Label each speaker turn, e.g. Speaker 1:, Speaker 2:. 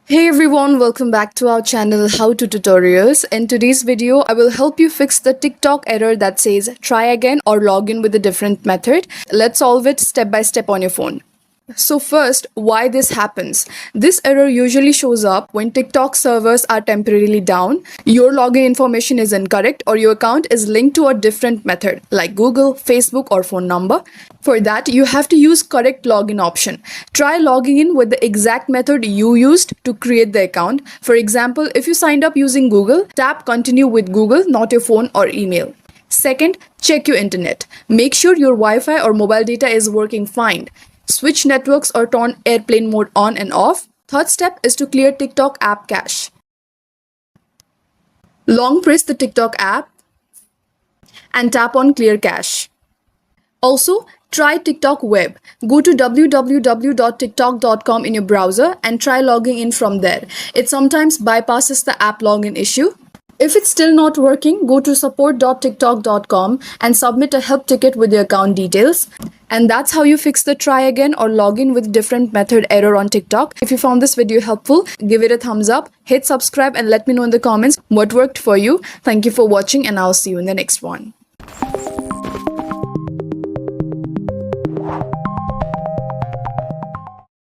Speaker 1: Hey everyone, welcome back to our channel How to Tutorials. In today's video, I will help you fix the TikTok error that says try again or log in with a different method. Let's solve it step by step on your phone. So first, why this happens. This error usually shows up when TikTok servers are temporarily down, your login information is incorrect, or your account is linked to a different method like Google, Facebook, or phone number. For that, you have to use correct login option. Try logging in with the exact method you used to create the account. For example, if you signed up using Google, tap continue with Google, not your phone or email. Second, check your internet. Make sure your Wi-Fi or mobile data is working fine. Switch networks or turn airplane mode on and off. Third step is to clear TikTok app cache. Long press the TikTok app and tap on clear cache. Also, try TikTok web. Go to www.tiktok.com in your browser and try logging in from there. It sometimes bypasses the app login issue. If it's still not working, go to support.tiktok.com and submit a help ticket with your account details. And that's how you fix the try again or login with different method error on TikTok. If you found this video helpful, give it a thumbs up, hit subscribe and let me know in the comments what worked for you. Thank you for watching and I'll see you in the next one.